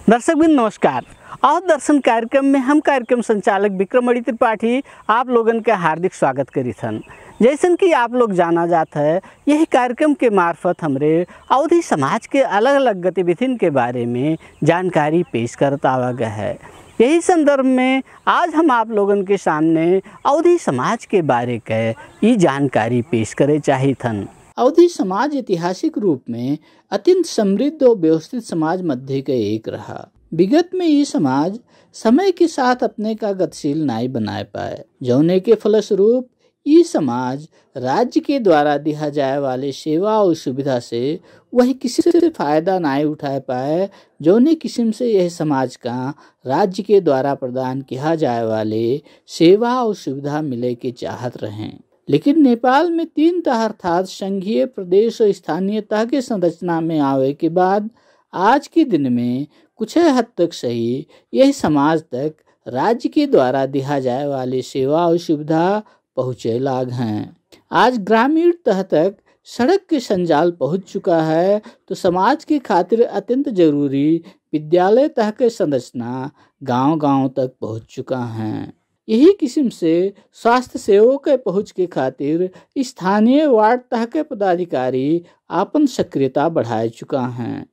दर्शकबिन नमस्कार। और दर्शन कार्यक्रम में हम कार्यक्रम संचालक विक्रमणि त्रिपाठी आप लोगन के हार्दिक स्वागत करीथन। जैसन कि आप लोग जाना जाता है, यही कार्यक्रम के मार्फत हमरे अवधी समाज के अलग अलग गतिविधियों के बारे में जानकारी पेश करता आवा गया है। यही संदर्भ में आज हम आप लोगन के सामने अवधी समाज के बारे के ये जानकारी पेश करे चाहिथन। अवधी समाज ऐतिहासिक रूप में अत्यंत समृद्ध और व्यवस्थित समाज मध्य का एक रहा। विगत में ये समाज समय के साथ अपने का गतिशील नाई बनाए पाए, जौने के फलस्वरूप ये समाज राज्य के द्वारा दिया जाए वाले सेवा और सुविधा से वही किसी से फायदा नाई उठाए पाए, जौने किस्म से यह समाज का राज्य के द्वारा प्रदान किया जाए वाले सेवा और सुविधा मिले के चाहत रहे। लेकिन नेपाल में 3 तह अर्थात संघीय, प्रदेश और स्थानीय तह के संरचना में आवे के बाद आज के दिन में कुछ हद तक सही यह समाज तक राज्य के द्वारा दिया जाए वाले सेवा और सुविधा पहुँचे लाग हैं। आज ग्रामीण तह तक सड़क के संजाल पहुँच चुका है, तो समाज के खातिर अत्यंत जरूरी विद्यालय तह के संरचना गांव-गांव तक पहुँच चुका है। यही किस्म से स्वास्थ्य सेवाओं के पहुँच के खातिर स्थानीय वार्ड तह के पदाधिकारी आपन सक्रियता बढ़ाए चुका हैं।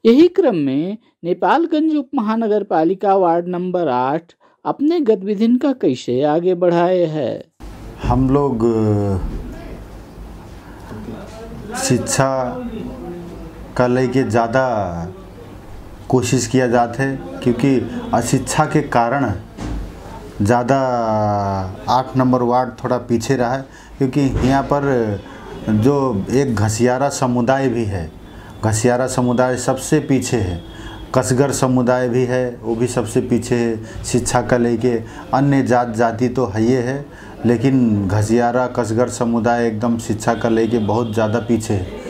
यही क्रम में नेपालगंज उप महानगर पालिका वार्ड नंबर 8 अपने गतिविधियों का कैसे आगे बढ़ाए है। हम लोग शिक्षा का लेके ज़्यादा कोशिश किया जाता है, क्योंकि अशिक्षा के कारण ज़्यादा 8 नंबर वार्ड थोड़ा पीछे रहा है, क्योंकि यहाँ पर जो एक घसियारा समुदाय भी है, घसियारा समुदाय सबसे पीछे है। कसगर समुदाय भी है, वो भी सबसे पीछे है शिक्षा का लेके। अन्य जाति तो है ये है, लेकिन घसियारा कसगर समुदाय एकदम शिक्षा का लेके बहुत ज़्यादा पीछे है।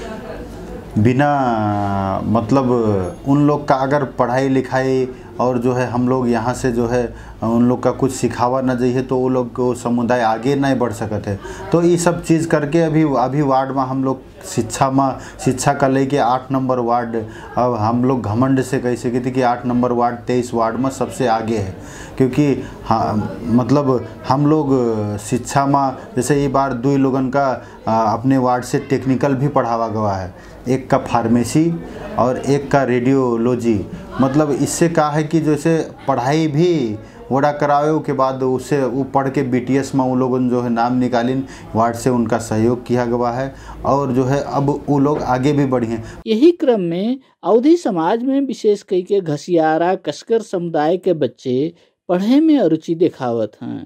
बिना मतलब उन लोग का अगर पढ़ाई लिखाई और जो है हम लोग यहाँ से जो है उन लोग का कुछ सिखावा न जाइए तो वो लोग को समुदाय आगे नहीं बढ़ सकते है। तो ये सब चीज़ करके अभी वार्ड में हम लोग शिक्षा का लेके 8 नंबर वार्ड, अब हम लोग घमंड से कह सकते थे कि 8 नंबर वार्ड 23 वार्ड में सबसे आगे है। क्योंकि हाँ मतलब हम लोग शिक्षा में जैसे ये बार 2 लोगन का अपने वार्ड से टेक्निकल भी पढ़ावा गया है, एक का फार्मेसी और एक का रेडियोलॉजी। मतलब इससे कहा है कि जैसे पढ़ाई भी वड़ा करावे के बाद उससे वो पढ़ के BTS में वो लोगों जो है नाम निकालिन, वार्ड से उनका सहयोग किया गया है और जो है अब वो लोग आगे भी बढ़े हैं। यही क्रम में अवधी समाज में विशेष कई के घसियारा कसकर समुदाय के बच्चे पढ़े में अरुचि दिखावत हैं।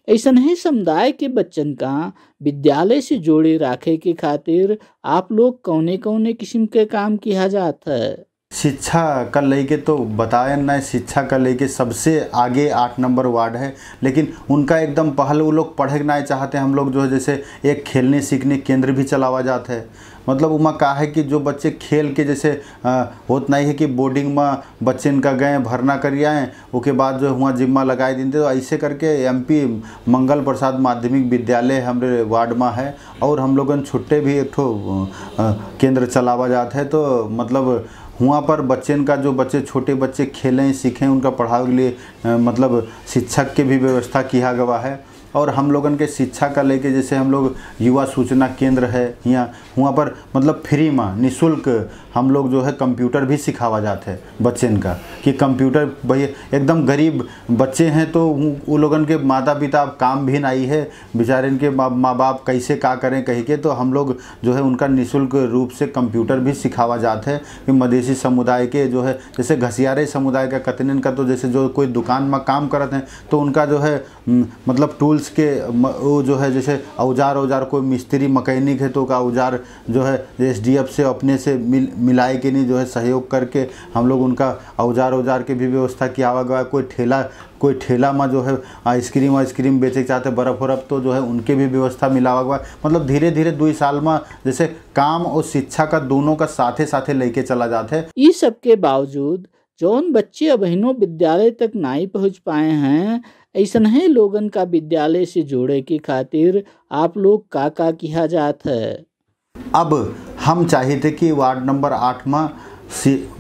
ऐसा ही समुदाय के बच्चन का विद्यालय से जोड़े रखे के खातिर आप लोग कौने कौने किस्म के काम किया जाता है। शिक्षा का लेके तो बताए ना, शिक्षा का लेके सबसे आगे 8 नंबर वार्ड है, लेकिन उनका एकदम पहले वो लोग पढ़े नहीं चाहते। हम लोग जो है जैसे एक खेलने सीखने केंद्र भी चलावा जाता है। मतलब उमा कहा है कि जो बच्चे खेल के जैसे होत नहीं है कि बोर्डिंग में बच्चे इनका गए भरना करिए आए, उसके बाद जो हुआ जिम्मा लगाए दिन तो ऐसे करके MP मंगल प्रसाद माध्यमिक विद्यालय हमारे वार्ड में है और हम लोगन छुट्टे भी एक ठो केंद्र चलावा जाता है। तो मतलब वहाँ पर बच्चन का जो बच्चे छोटे बच्चे खेलें सीखें उनका पढ़ाई के लिए मतलब शिक्षक के भी व्यवस्था किया गया है। और हम लोगन के शिक्षा का लेके जैसे हम लोग युवा सूचना केंद्र है यहाँ, वहाँ पर मतलब फ्री में निःशुल्क हम लोग जो है कंप्यूटर भी सिखावा जाते हैं बच्चन का, कि कंप्यूटर भाई एकदम गरीब बच्चे हैं तो वो लोगन के माता पिता काम भी नहीं है, बेचारे इनके माँ बाप कैसे क्या करें कह के, तो हम लोग जो है उनका निःशुल्क रूप से कंप्यूटर भी सिखावा जाते हैं। कि मधेसी समुदाय के जो है जैसे घसियारे समुदाय का कतनन का तो जैसे जो कोई दुकान में काम करते हैं तो उनका जो है मतलब टूल्स के वो जो है जैसे औजार कोई मिस्त्री मैकेनिक है तो का औजार जो है SDF से अपने से मिलाए के नहीं जो है सहयोग करके हम लोग उनका औजार के भी व्यवस्था किया हुआ। कोई ठेला में जो है आइसक्रीम बेचे चाहते बर्फ़ तो जो है उनके भी व्यवस्था मिला हुआ। मतलब धीरे धीरे 2 साल में जैसे काम और शिक्षा का दोनों का साथे लेके चला जाते हैं। इस सब के बावजूद जौन बच्चे अबहिनो विद्यालय तक नहीं पहुंच पाए हैं, ऐसा ही लोगन का विद्यालय से जोड़े के खातिर आप लोग का किया जाता है। अब हम चाहते कि वार्ड नंबर 8 में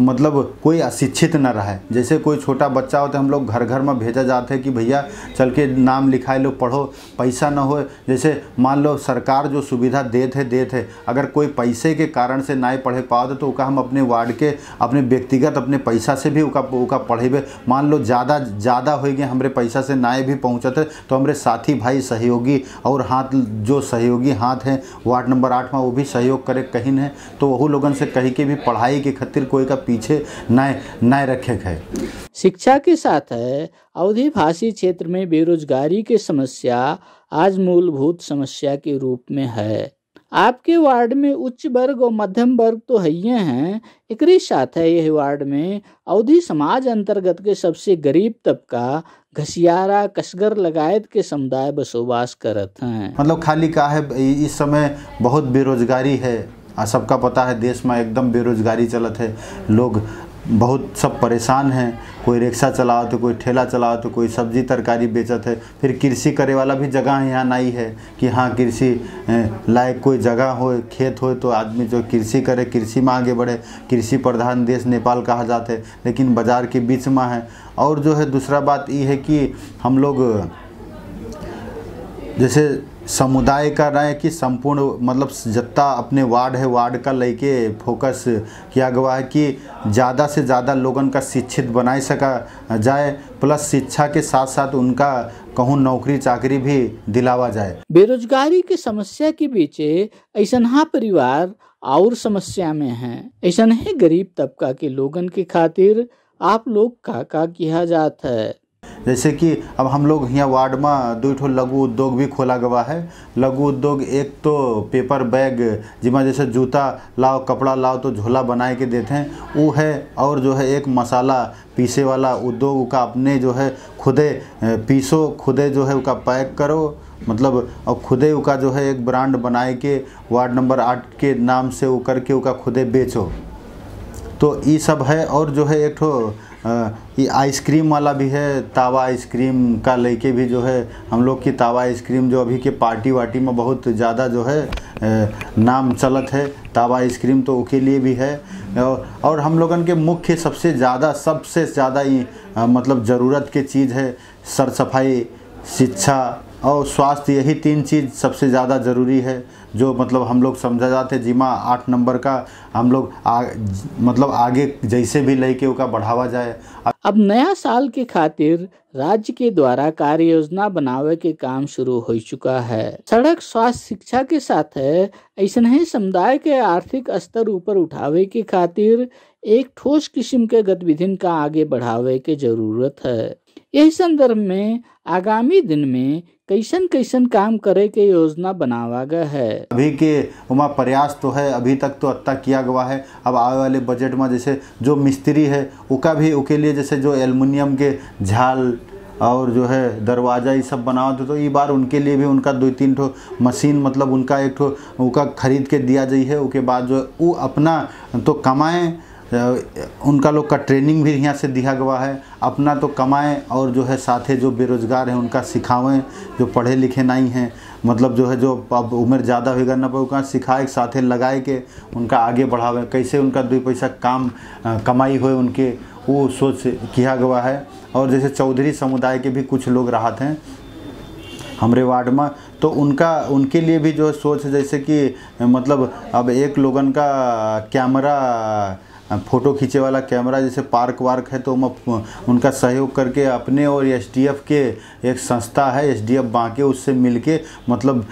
मतलब कोई अशिक्षित न रहे। जैसे कोई छोटा बच्चा हो तो हम लोग घर घर में भेजा जाते हैं कि भैया चल के नाम लिखाए लो, पढ़ो, पैसा न हो। जैसे मान लो सरकार जो सुविधा देते अगर कोई पैसे के कारण से ना पढ़े पाओ तो उका हम अपने वार्ड के अपने व्यक्तिगत अपने पैसा से भी उका पढ़ेबे। मान लो ज़्यादा हो गए हमरे पैसा से ना भी पहुँचते तो हमरे साथी भाई सहयोगी और हाथ जो सहयोगी हाथ हैं वार्ड नंबर 8 में वो भी सहयोग करे कहीं न तो वही लोगन से कही के भी पढ़ाई के खातिर कोई का पीछे ना रखे है। शिक्षा के साथ है अवधी भाषी क्षेत्र में बेरोजगारी की समस्या आज मूलभूत समस्या के रूप में है। आपके वार्ड में उच्च वर्ग और मध्यम वर्ग तो है ही हैं, एक साथ है यह वार्ड में अवधी समाज अंतर्गत के सबसे गरीब तबका घसियारा कसगर लगायत के समुदाय बसोबास करत हैं। मतलब खाली का है इस समय बहुत बेरोजगारी है, सबका पता है देश में एकदम बेरोजगारी चलत है, लोग बहुत सब परेशान हैं। कोई रिक्शा चलाओ तो कोई ठेला चलाओ तो कोई सब्जी तरकारी बेचत है। फिर कृषि करे वाला भी जगह यहाँ नहीं है कि हाँ कृषि लायक कोई जगह हो खेत हो तो आदमी जो कृषि करे, कृषि में आगे बढ़े। कृषि प्रधान देश नेपाल कहा जाता है लेकिन बाजार के बीच में है। और जो है दूसरा बात ये है कि हम लोग जैसे समुदाय का रहा है कि संपूर्ण मतलब जितना अपने वार्ड है वार्ड का लेके फोकस किया गया है कि ज़्यादा से ज़्यादा लोगों का शिक्षित बनाए सका जाए, प्लस शिक्षा के साथ साथ उनका कहूँ नौकरी चाकरी भी दिलावा जाए। बेरोजगारी की समस्या के बीच ऐसा परिवार और समस्या में हैं, ऐसा है गरीब तबका के लोगन के खातिर आप लोग का किया जाता है। जैसे कि अब हम लोग यहाँ वार्ड में 2 ठो लघु उद्योग भी खोला गया है। लघु उद्योग एक तो पेपर बैग जिसमें जैसे जूता लाओ कपड़ा लाओ तो झोला बनाए के देते हैं वो है, और जो है एक मसाला पीसे वाला उद्योग का अपने जो है खुदे पीसो खुदे जो है उसका पैक करो, मतलब और खुदे उसका जो है एक ब्रांड बनाए के वार्ड नंबर 8 के नाम से वो करके उसका खुदे बेचो। तो ये सब है। और जो है एक ठो ये आइसक्रीम वाला भी है, तावा आइसक्रीम का लेके भी जो है हम लोग की तावा आइसक्रीम जो अभी के पार्टी वार्टी में बहुत ज़्यादा जो है नाम चलत है तावा आइसक्रीम, तो उसके लिए भी है। और हम लोगन के मुख्य सबसे ज़्यादा ही मतलब ज़रूरत की चीज़ है सर सफाई, शिक्षा और स्वास्थ्य। यही 3 चीज़ सबसे ज़्यादा ज़रूरी है जो मतलब हम लोग समझा जाते हैं जिमा 8 नंबर का हम लोग मतलब आगे जैसे भी लेके उसका बढ़ावा जाए। अब नया साल के खातिर राज्य के द्वारा कार्य योजना बनावे के काम शुरू हो चुका है। सड़क स्वास्थ्य शिक्षा के साथ है ऐसा ही समुदाय के आर्थिक स्तर ऊपर उठावे के खातिर एक ठोस किस्म के गतिविधि का आगे बढ़ावे के जरूरत है। यही संदर्भ में आगामी दिन में कैसन काम करे के योजना बनावा गया है। अभी के वहाँ प्रयास तो है, अभी तक तो अत्ता किया गया है। अब आने वाले बजट में जैसे जो मिस्त्री है उका भी उसके लिए जैसे जो एल्युमिनियम के झाल और जो है दरवाज़ा ये सब बनाओ तो ये बार उनके लिए भी उनका 2-3 ठो मशीन मतलब उनका एक ठो उनका खरीद के दिया जाए है। उसके बाद जो वो अपना तो कमाएँ, उनका लोग का ट्रेनिंग भी यहाँ से दिया गया है, अपना तो कमाएं और जो है साथे जो बेरोजगार हैं उनका सिखावें, जो पढ़े लिखे नहीं हैं मतलब जो है जो अब उम्र ज़्यादा होगा ना पर उनका सिखाए साथे लगाए के उनका आगे बढ़ावें, कैसे उनका 2 पैसा काम कमाई हो उनके वो सोच किया गया है। और जैसे चौधरी समुदाय के भी कुछ लोग राहत हैं हमारे वार्ड में, तो उनके लिए भी जो सोच जैसे कि मतलब अब एक लोगन का कैमरा फ़ोटो खींचे वाला कैमरा जैसे पार्क वार्क है तो उनका सहयोग करके अपने और एसडीएफ के एक संस्था है एसडीएफ बांके उससे मिलके मतलब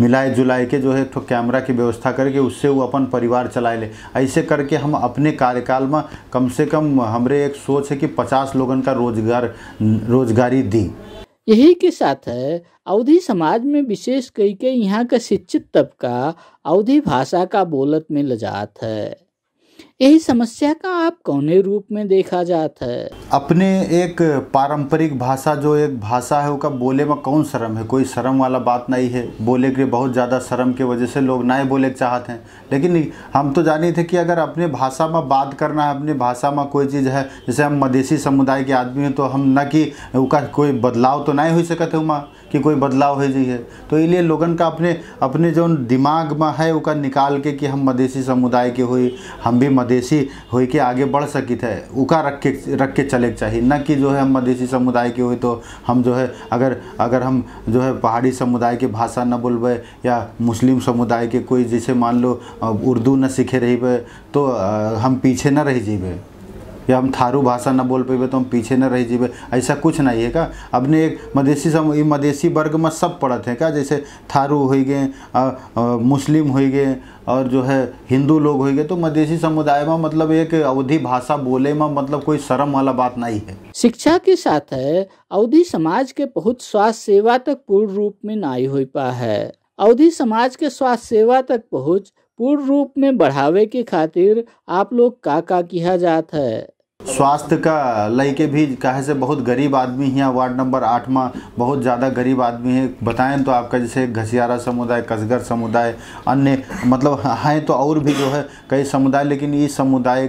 मिलाए जुलाए के जो है तो कैमरा की व्यवस्था करके उससे वो अपन परिवार चलाए ले। ऐसे करके हम अपने कार्यकाल में कम से कम हमारे एक सोच है कि 50 लोगों का रोजगारी दी। यही के साथ है अवधी समाज में विशेष कई के यहाँ का शिक्षित तबका अवधी भाषा का बोलत में लजात है। यही समस्या का आप कौने रूप में देखा जाता है? अपने एक पारंपरिक भाषा जो एक भाषा है उसका बोले में कौन शर्म है, कोई शर्म वाला बात नहीं है। बोले के बहुत ज़्यादा शर्म के वजह से लोग ना बोले चाहते हैं, लेकिन हम तो जाने थे कि अगर अपने भाषा में बात करना है, अपने भाषा में कोई चीज़ है, जैसे हम मधेसी समुदाय के आदमी हैं तो हम न कि उसका कोई बदलाव तो नहीं हो सकते है वहाँ कि कोई बदलाव हो जाइए। तो इसलिए लोगन का अपने अपने जो दिमाग में है उका निकाल के कि हम मधेसी समुदाय के हुई, हम भी मधेसी हो के आगे बढ़ सकी थे, उका रख के चले चाहिए। न कि जो है हम मधेसी समुदाय के हुई तो हम जो है अगर हम जो है पहाड़ी समुदाय के भाषा न बोलबे या मुस्लिम समुदाय के कोई जैसे मान लो उर्दू न सीखे रही तो हम पीछे न रह जीबे, या हम थारू भाषा न बोल पेबे तो हम पीछे न रह जीबे। ऐसा कुछ नहीं है का। अपने एक मधेसी वर्ग में सब पड़त है का, जैसे थारू हो गए, मुस्लिम हो गए और जो है हिंदू लोग हो गए। तो मधेसी समुदाय में मतलब एक अवधी भाषा बोले में मतलब कोई शर्म वाला बात नहीं है। शिक्षा के साथ है अवधी समाज के पहुंच स्वास्थ्य सेवा तक पूर्ण रूप में नहीं हो पा है। अवधी समाज के स्वास्थ्य सेवा तक पहुंच पूर्ण रूप में बढ़ावे के खातिर आप लोग का किया जात है। स्वास्थ्य का लइके भी काहे से बहुत गरीब आदमी यहाँ वार्ड नंबर 8 में बहुत ज़्यादा गरीब आदमी है। बताएं तो आपका जैसे घसियारा समुदाय, कसगर समुदाय, अन्य मतलब हैं तो और भी जो है कई समुदाय, लेकिन ये समुदाय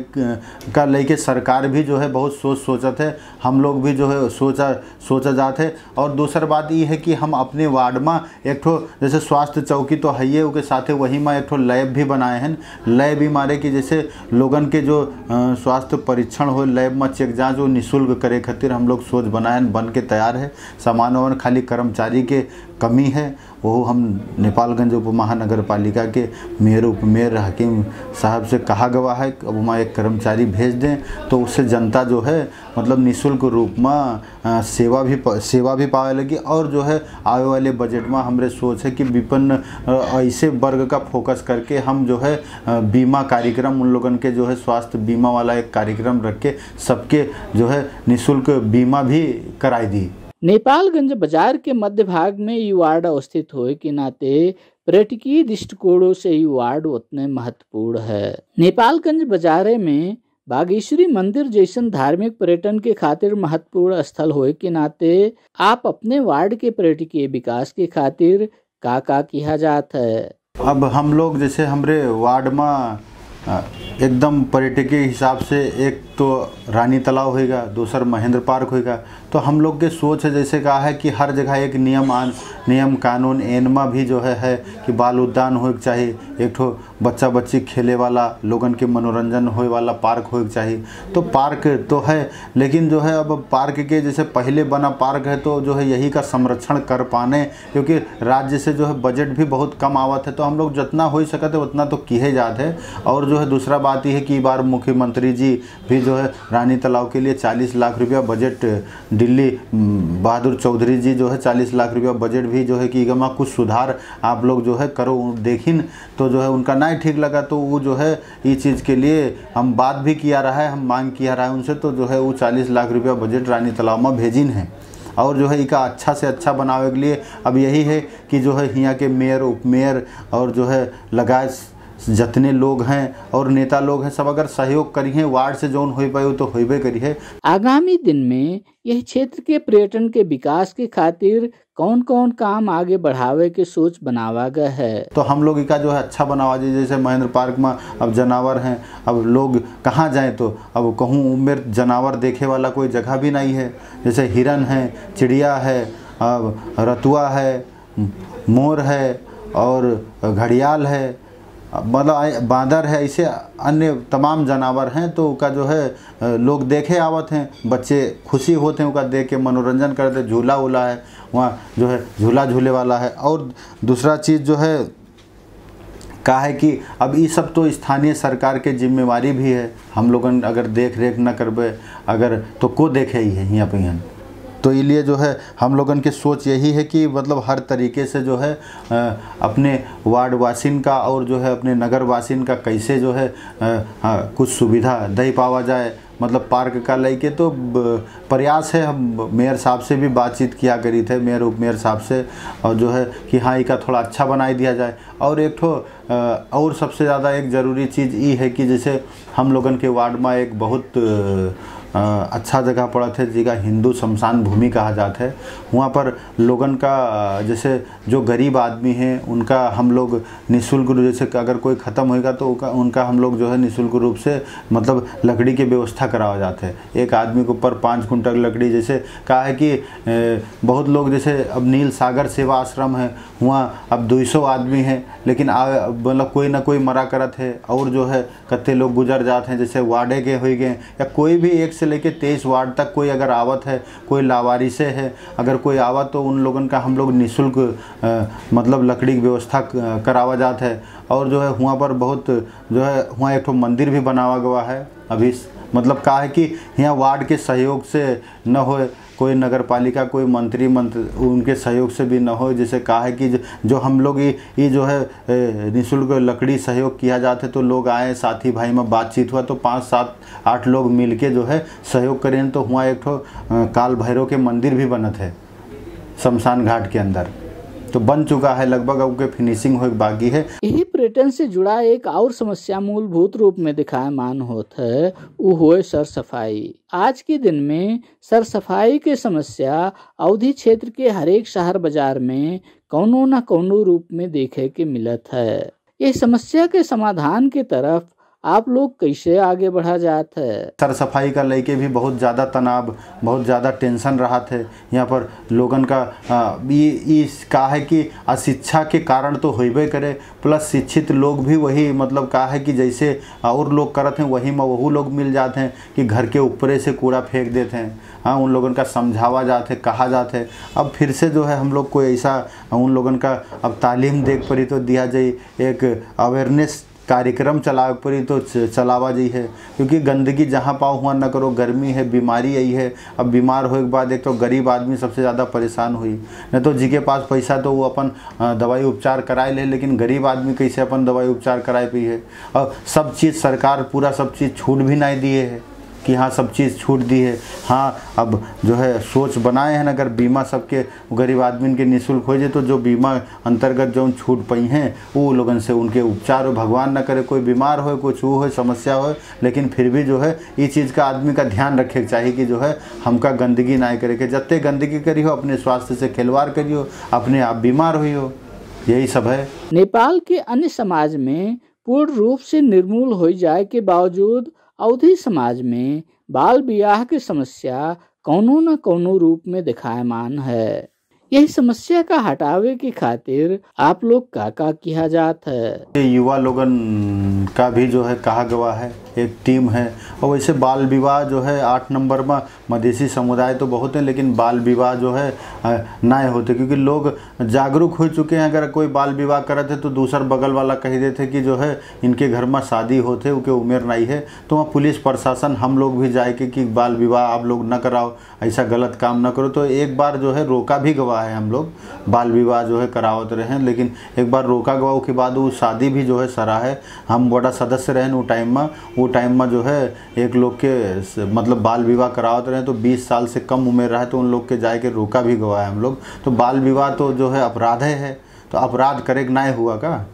का लइके सरकार भी जो है बहुत सोचत है। हम लोग भी जो है सोचा जाते है। और दूसरी बात ये है कि हम अपने वार्ड में एक ठो जैसे स्वास्थ्य चौकी तो है ही, उसके साथ वही में एक ठो लैब भी बनाए हैं। लैब भी मारे कि जैसे लोगन के जो स्वास्थ्य परीक्षण हो लैब में चेक जाँच वो निःशुल्क करे खातिर हम लोग सोच बनाए बन के तैयार है। सामान वामान खाली कर्मचारी के कमी है, वो हम नेपालगंज उप महानगर पालिका के मेयर उपमेयर हकीम साहब से कहा गया है अब वहाँ एक कर्मचारी भेज दें तो उससे जनता जो है मतलब निःशुल्क रूप में सेवा भी पावे लगी। और जो है आने वाले बजट में हमारे सोच है कि विपन्न ऐसे वर्ग का फोकस करके हम जो है बीमा कार्यक्रम उन लोगन के जो है स्वास्थ्य बीमा वाला एक कार्यक्रम रख के सबके जो है निःशुल्क बीमा भी कराई दी। नेपालगंज बाजार के मध्य भाग में ये वार्ड अवस्थित होने के नाते पर्यटकीय दृष्टिकोणों से ये वार्ड उतने महत्वपूर्ण है। नेपालगंज बाजारे में बागेश्वरी मंदिर जैसन धार्मिक पर्यटन के खातिर महत्वपूर्ण स्थल होने के नाते आप अपने वार्ड के पर्यटकीय विकास के खातिर का किया जाता है। अब हम लोग जैसे हमारे वार्ड में एकदम पर्यटकीय हिसाब से एक तो रानी तालाब होएगा, दूसरा महेंद्र पार्क होएगा। तो हम लोग के सोच है जैसे कहा है कि हर जगह एक नियम कानून एनमा भी जो है कि बाल उद्यान हो चाहिए, एक ठो बच्चा बच्ची खेले वाला लोगन के मनोरंजन होए वाला पार्क हो चाहिए। तो पार्क तो है, लेकिन जो है अब पार्क के जैसे पहले बना पार्क है तो जो है यही का संरक्षण कर पाने, क्योंकि राज्य से जो है बजट भी बहुत कम आवत है। तो हम लोग जितना हो सकते है उतना तो किए जाते हैं। और जो है दूसरा बात यह है कि बार मुख्यमंत्री जी भी जो है रानी तालाब के लिए 40 लाख रुपया बजट, दिल्ली बहादुर चौधरी जी जो है 40 लाख रुपया बजट भी जो है कि इगमा कुछ सुधार आप लोग जो है करो देखिन। तो जो है उनका नहीं ठीक लगा तो वो जो है ये चीज़ के लिए हम बात भी किया रहा है, हम मांग किया रहा है उनसे। तो जो है वो 40 लाख रुपया बजट रानी तालाब में भेजिन है। और जो है इसका अच्छा से अच्छा बनावे के लिए अब यही है कि जो है यहाँ के मेयर उपमेयर और जो है लगाए जितने लोग हैं और नेता लोग हैं सब अगर सहयोग करिए वार्ड से जोन हो पाए तो होबे करिए। आगामी दिन में यह क्षेत्र के पर्यटन के विकास के खातिर कौन कौन काम आगे बढ़ावे के सोच बनावा गया है। तो हम लोग इसका जो है अच्छा बनावा जी। जैसे महेंद्र पार्क में अब जानवर हैं, अब लोग कहाँ जाएं तो अब कहूँ उम्र जानवर देखे वाला कोई जगह भी नहीं है। जैसे हिरन है, चिड़िया है, अब रतुआ है, मोर है और घड़ियाल है, मतलब बांदर है, ऐसे अन्य तमाम जानवर हैं। तो उसका जो है लोग देखे आवत हैं, बच्चे खुशी होते हैं उसका देख के, मनोरंजन करते। झूला वूला है वहाँ जो है झूला झूले वाला है। और दूसरा चीज़ जो है कहा है कि अब ये सब तो स्थानीय सरकार के जिम्मेवारी भी है। हम लोगन अगर देख रेख न करबे अगर तो को देखे ही है यहाँ पे। तो इसलिए जो है हम लोगन की सोच यही है कि मतलब हर तरीके से जो है अपने वार्ड वासिन का और जो है अपने नगर वासिन का कैसे जो है कुछ सुविधा दे पावा जाए। मतलब पार्क का लेके तो प्रयास है। हम मेयर साहब से भी बातचीत किया करी थे, मेयर उपमेयर साहब से, और जो है कि हाँ इसका थोड़ा अच्छा बना दिया जाए। और एक ठो और सबसे ज़्यादा एक ज़रूरी चीज़ ये है कि जैसे हम लोगन के वार्ड में एक बहुत अच्छा जगह पड़त है जिका हिंदू शमशान भूमि कहा जाता है। वहाँ पर लोगन का जैसे जो गरीब आदमी हैं उनका हम लोग निःशुल्क रूप जैसे अगर कोई ख़त्म होएगा तो उनका हम लोग जो है निःशुल्क रूप से मतलब लकड़ी की व्यवस्था करावा जाता है। एक आदमी के ऊपर 5 कुंटल लकड़ी, जैसे कहा है कि बहुत लोग जैसे अब नील सागर सेवा आश्रम है वहाँ अब 200 आदमी हैं, लेकिन मतलब कोई ना कोई मरा करत है और जो है कत्ते लोग गुजर जाते हैं। जैसे वार्डे के हो गए या कोई भी 1 से लेकर 23 वार्ड तक कोई अगर आवत है, कोई लावारिसे है, अगर कोई आवत तो उन लोगों का हम लोग निःशुल्क मतलब लकड़ी की व्यवस्था करावा जाता है। और जो है वहाँ पर बहुत जो है वहाँ एक मंदिर भी बनावा गया है अभी। मतलब कहा है कि यहाँ वार्ड के सहयोग से न हो, कोई नगर पालिका कोई मंत्री उनके सहयोग से भी न हो। जैसे कहा है कि जो हम लोग ये जो है निःशुल्क लकड़ी सहयोग किया जाता है तो लोग आए, साथी भाई में बातचीत हुआ तो 5, 7, 8 लोग मिलके जो है सहयोग करें तो वहाँ एक काल भैरव के मंदिर भी बनत है शमशान घाट के अंदर, तो बन चुका है लगभग, अब के फिनिशिंग हो बाकी है। यही पर्यटन से जुड़ा एक और समस्या मूलभूत रूप में दिखायमान होता है, वो हुए सर सफाई। आज के दिन में सर सफाई के समस्या अवधि क्षेत्र के हरेक शहर बाजार में कौनो न कौनो रूप में देखे के मिलत है। ये समस्या के समाधान की तरफ आप लोग कैसे आगे बढ़ा जाते हैं? सर सफाई का लेके भी बहुत ज़्यादा तनाव, बहुत ज़्यादा टेंशन रहा थे यहाँ पर लोगन का। कहा है कि अशिक्षा के कारण तो होबे करे, प्लस शिक्षित लोग भी वही मतलब कहा है कि जैसे और लोग करते हैं वही में वही लोग मिल जाते हैं कि घर के ऊपरे से कूड़ा फेंक देते हैं। हाँ, उन लोगों का समझावा जाते, कहा जाते। अब फिर से जो है हम लोग को ऐसा उन लोगों का अब तालीम देख पड़ी तो दिया जाए, एक अवेयरनेस कार्यक्रम चला पड़ी तो चलावा जी है, क्योंकि गंदगी जहाँ पाओ वहाँ न करो। गर्मी है, बीमारी आई है, अब बीमार होने के बाद एक तो गरीब आदमी सबसे ज़्यादा परेशान हुई। नहीं तो जी के पास पैसा तो वो अपन दवाई उपचार कराए ले, लेकिन गरीब आदमी कैसे अपन दवाई उपचार कराए पी है। और सब चीज़ सरकार पूरा सब चीज़ छूट भी नहीं दिए है कि हाँ सब चीज़ छूट दी है। हाँ, अब जो है सोच बनाए हैं अगर बीमा सबके गरीब आदमी के निःशुल्क हो जाए तो जो बीमा अंतर्गत जो छूट पाई हैं वो लोगन से उनके उपचार हो, भगवान न करे कोई बीमार हो, कुछ वो हो, समस्या हो, लेकिन फिर भी जो है ये चीज़ का आदमी का ध्यान रखे चाहिए कि जो है हमका गंदगी ना करे के। जत्ते गंदगी करी हो अपने स्वास्थ्य से खिलवाड़ करियो, अपने आप बीमार हुई हो, यही सब है। नेपाल के अन्य समाज में पूर्ण रूप से निर्मूल हो जाए के बावजूद अवधि समाज में बाल विवाह की समस्या कौनो न कौनो रूप में दिखायमान है। यही समस्या का हटावे की खातिर आप लोग का किया जाता है? युवा लोगन का भी जो है कहा गया है, एक टीम है। और वैसे बाल विवाह जो है 8 नंबर में मधेसी समुदाय तो बहुत है, लेकिन बाल विवाह जो है ना होते, क्योंकि लोग जागरूक हो चुके हैं। अगर कोई बाल विवाह करते तो दूसर बगल वाला कह देते कि जो है इनके घर में शादी होते, उनके उम्र नहीं है, तो वहाँ पुलिस प्रशासन हम लोग भी जाए कि बाल विवाह आप लोग न कराओ, ऐसा गलत काम न करो। तो एक बार जो है रोका भी गवा है, हम लोग बाल विवाह जो है करावत रहे हैं, लेकिन एक बार रोका गवा के बाद वो शादी भी जो है सरा है। हम बड़ा सदस्य रहे वो टाइम में जो है एक लोग के मतलब बाल विवाह करावत रहे तो 20 साल से कम उम्र रहा है तो उन लोग के जाए के रोका भी गवा है हम लोग। तो बाल विवाह तो जो है अपराध है, तो अपराध करे ना हुआ का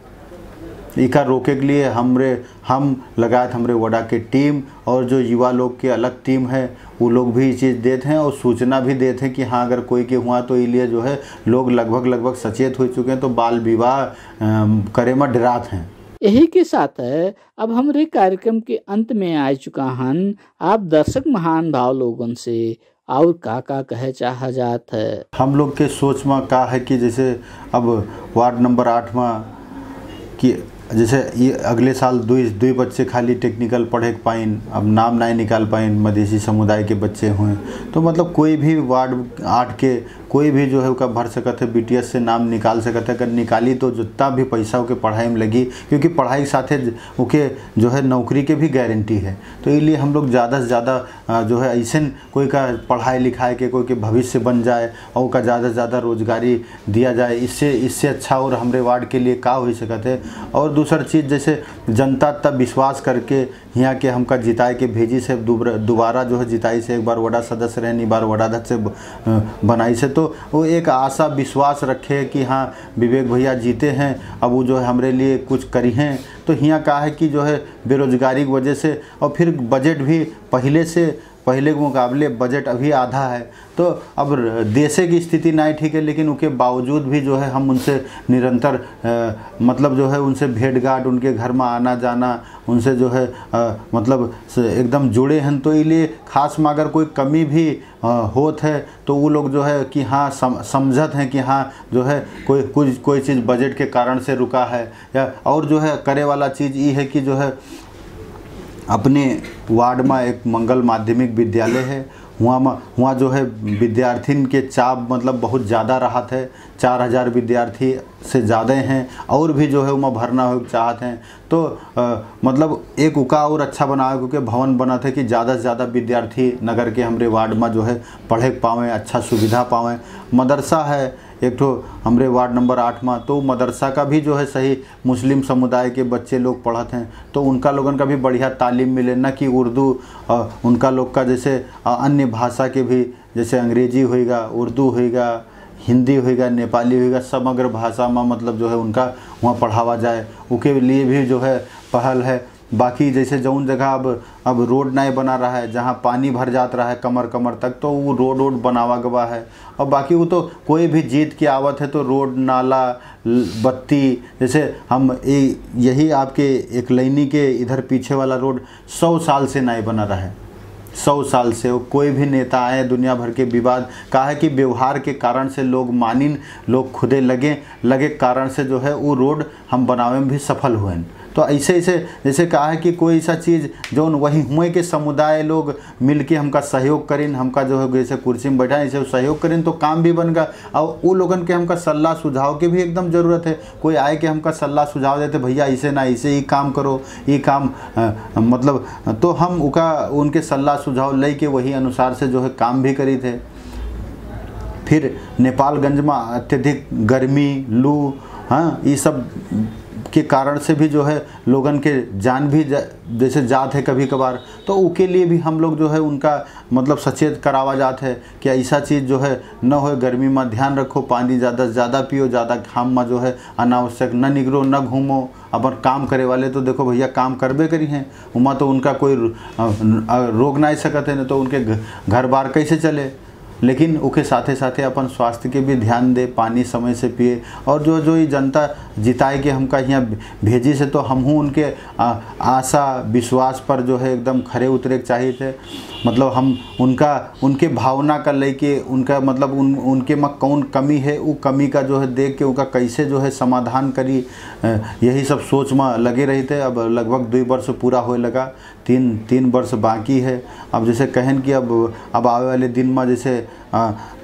इका रोके के लिए हम लगाए हमरे वडा के टीम और जो युवा लोग के अलग टीम है वो लोग भी ये चीज़ देते हैं और सूचना भी देते हैं कि हाँ अगर कोई के हुआ तो इसलिए जो है लोग लगभग सचेत हो चुके हैं, तो बाल विवाह करे में डरात हैं। यही के साथ है अब हमारे कार्यक्रम के अंत में आ चुका हन। आप दर्शक महान भाव लोगों से और का कहे चाह जात है? हम लोग के सोच में का है कि जैसे अब वार्ड नंबर 8 में कि जैसे ये अगले साल दुई बच्चे खाली टेक्निकल पढ़े पाइन, अब नाम नहीं निकाल पाइन, मधेसी समुदाय के बच्चे हुए, तो मतलब कोई भी वार्ड 8 के कोई भी जो है उसका भर सकत है, BTS से नाम निकाल सकत है। अगर निकाली तो जितना भी पैसा उसके पढ़ाई में लगी, क्योंकि पढ़ाई के साथ उसके जो है नौकरी के भी गारंटी है। तो इसलिए हम लोग ज़्यादा से ज़्यादा जो है ऐसे कोई का पढ़ाई लिखाई के कोई के भविष्य बन जाए और का ज़्यादा से ज़्यादा रोजगारी दिया जाए, इससे अच्छा और हमारे वार्ड के लिए का हो सकत है। और दूसरा चीज़ जैसे जनता तब विश्वास करके यहाँ के हमका जिताए के भेजी से दोबारा जो है जिताई से, एक बार वडा सदस्य रहे, एक बार वडाध्यक्ष से बनाई से, तो वो एक आशा विश्वास रखे कि हाँ विवेक भैया जीते हैं, अब वो जो है हमारे लिए कुछ करी हैं। तो यहाँ कहा है कि जो है बेरोजगारी की वजह से और फिर बजट भी पहले से पहले के मुकाबले बजट अभी आधा है, तो अब देशे की स्थिति नहीं ठीक है, लेकिन उसके बावजूद भी जो है हम उनसे निरंतर मतलब जो है उनसे भेंट घाट, उनके घर में आना जाना, उनसे जो है मतलब एकदम जुड़े हैं। तो इसलिए खास में अगर कोई कमी भी होत है तो वो लोग जो है कि हाँ समझत हैं कि हाँ जो है कोई चीज़ बजट के कारण से रुका है, या और जो है करे वाला चीज़ ये है कि जो है अपने वार्ड में एक मंगल माध्यमिक विद्यालय है, वहाँ जो है विद्यार्थिन के चाप मतलब बहुत ज़्यादा राहत है, 4000 विद्यार्थी से ज़्यादा हैं, और भी जो है वहाँ भरना हो चाहते हैं। तो मतलब एक उका और अच्छा बना, क्योंकि भवन बना था कि ज़्यादा से ज़्यादा विद्यार्थी नगर के हमारे वार्ड में जो है पढ़े पावें, अच्छा सुविधा पावें। मदरसा है एक तो हमारे वार्ड नंबर 8 में, तो मदरसा का भी जो है सही मुस्लिम समुदाय के बच्चे लोग पढ़ते हैं, तो उनका लोगन का भी बढ़िया तालीम मिले, न कि उर्दू उनका लोग का जैसे अन्य भाषा के भी, जैसे अंग्रेजी होएगा, उर्दू होएगा, हिंदी होएगा, नेपाली होएगा, समग्र भाषा में मतलब जो है उनका वहाँ पढ़ावा जाए, उसके लिए भी जो है पहल है। बाकी जैसे जौन जगह अब रोड नहीं बना रहा है, जहाँ पानी भर जाता रहा है कमर कमर तक, तो वो रोड बनावा गवा है। और बाकी वो तो कोई भी जीत की आवत है तो रोड, नाला, बत्ती, जैसे हम यही आपके एक लाइनी के इधर पीछे वाला रोड 100 साल से नहीं बना रहा है, 100 साल से। वो कोई भी नेता आए, दुनिया भर के विवाद कहा है कि व्यवहार के कारण से लोग मानिन, लोग खुदे लगे कारण से जो है वो रोड हम बनावे में भी सफल हुए। तो ऐसे जैसे कहा है कि कोई ऐसा चीज़ जो वही हुए के समुदाय लोग मिलके हमका सहयोग करें, हमका जो है जैसे कुर्सी में बैठा ऐसे सहयोग करें तो काम भी बनेगा। और वो लोगन के हमका सलाह सुझाव के भी एकदम ज़रूरत है। कोई आए के हमका सलाह सुझाव देते, भैया ऐसे ना ऐसे ही काम करो, ये काम मतलब, तो हम उनके सलाह सुझाव ले के वही अनुसार से जो है काम भी करी थे। फिर नेपालगंज में अत्यधिक गर्मी, लू, हाँ, ये सब के कारण से भी जो है लोगन के जान भी जैसे जात है कभी कभार, तो उसके लिए भी हम लोग जो है उनका मतलब सचेत करावा जात है कि ऐसा चीज़ जो है न हो। गर्मी में ध्यान रखो, पानी ज़्यादा से ज़्यादा पियो, ज़्यादा घाम में जो है अनावश्यक न निकलो, न घूमो। अपन काम करे वाले तो देखो भैया काम करबे करी हैं, उमा तो उनका कोई रोक नहीं सकते है, न तो उनके घर बार कैसे चले। लेकिन उसके साथे साथे अपन स्वास्थ्य के भी ध्यान दे, पानी समय से पिए। और जो ये जनता जिताए के हमका यहाँ भेजी से, तो हमहू उनके आशा विश्वास पर जो है एकदम खरे उतरे चाहिए थे। मतलब हम उनके भावना का लेके उनका मतलब उनके में कौन कमी है, वो कमी का जो है देख के उनका कैसे जो है समाधान करी, यही सब सोच में लगे रहे थे। अब लगभग 2 वर्ष पूरा होए लगा, 3 वर्ष बाकी है। अब जैसे कहन कि अब आवे वाले दिन में जैसे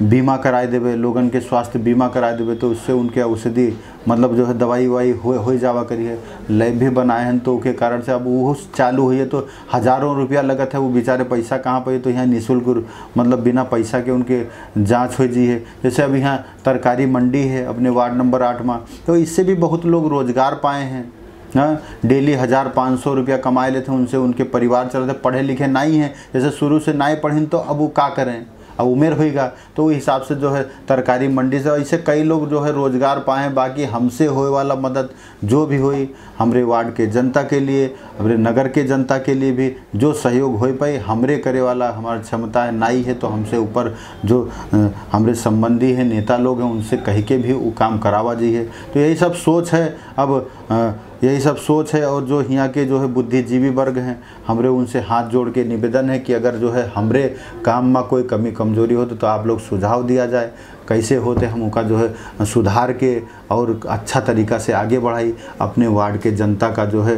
बीमा कराए देवे, लोगन के स्वास्थ्य बीमा कराए देवे, तो उससे उनके औषधि मतलब जो है दवाई वाई हो जावा करी है। लैब भी बनाए हैं तो उसके कारण से अब वो चालू हुई है, तो हज़ारों रुपया लगत है। वो बेचारे पैसा कहाँ पे, तो यहाँ निःशुल्क मतलब बिना पैसा के उनके जांच हो जी है। जैसे अब यहाँ तरकारी मंडी है अपने वार्ड नंबर 8 में, तो इससे भी बहुत लोग रोजगार पाए हैं। हाँ, डेली 1500 रुपया कमाए लेते हैं, उनसे उनके परिवार चलते। पढ़े लिखे नहीं हैं, जैसे शुरू से नहीं पढ़ें तो अब वो क्या करें, अब उम्र होएगा तो उस हिसाब से जो है तरकारी मंडी से ऐसे कई लोग जो है रोजगार पाए। बाकी हमसे होए वाला मदद जो भी हुई हमारे वार्ड के जनता के लिए, हमारे नगर के जनता के लिए भी जो सहयोग हो पाए, हमरे करे वाला हमारी क्षमता है नाई है, तो हमसे ऊपर जो हमारे संबंधी हैं, नेता लोग हैं, उनसे कह के भी वो काम करावा जी है। तो यही सब सोच है, अब यही सब सोच है। और जो यहाँ के जो है बुद्धिजीवी वर्ग हैं, हमरे उनसे हाथ जोड़ के निवेदन है कि अगर जो है हमरे काम में कोई कमी कमजोरी हो तो आप लोग सुझाव दिया जाए, कैसे होते हम उनका जो है सुधार के और अच्छा तरीका से आगे बढ़ाई। अपने वार्ड के जनता का जो है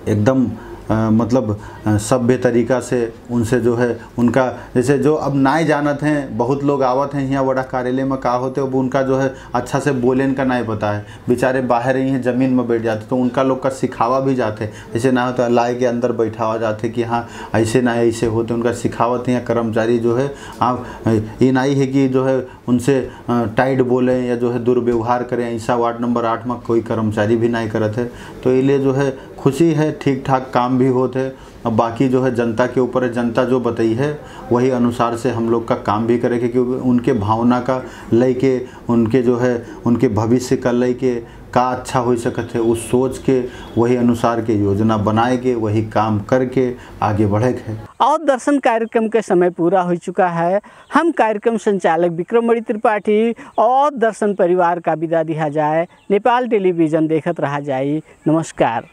एकदम मतलब सभ्य तरीका से उनसे जो है उनका, जैसे जो अब नाई जानत हैं, बहुत लोग आवत हैं यहाँ बड़ा कार्यालय में का होते, अब उनका जो है अच्छा से बोलेन का नहीं पता है, बेचारे बाहर ही हैं ज़मीन में बैठ जाते, तो उनका लोग का सिखावा भी जाते। ऐसे ना होता लाए के अंदर बैठावा जाते कि हाँ ऐसे ना ऐसे होते, उनका सिखावत यहाँ कर्मचारी जो है आप ये नहीं है कि जो है उनसे टाइट बोलें या जो है दुर्व्यवहार करें। ऐसा वार्ड नंबर 8 में कोई कर्मचारी भी नहीं करते है, तो इसलिए जो है खुशी है, ठीक ठाक काम भी होते हैं। अब बाकी जो है जनता के ऊपर है, जनता जो बताई है वही अनुसार से हम लोग का काम भी करेंगे, क्योंकि उनके भावना का लेके, उनके जो है उनके भविष्य का लेके का अच्छा हो सकत है, उस सोच के वही अनुसार के योजना बनाए के वही काम करके आगे बढ़े के है। और दर्शन कार्यक्रम के समय पूरा हो चुका है। हम कार्यक्रम संचालक विक्रमणि त्रिपाठी और दर्शन परिवार का विदा दिया जाए। नेपाल टेलीविजन देखत रहा जाए। नमस्कार।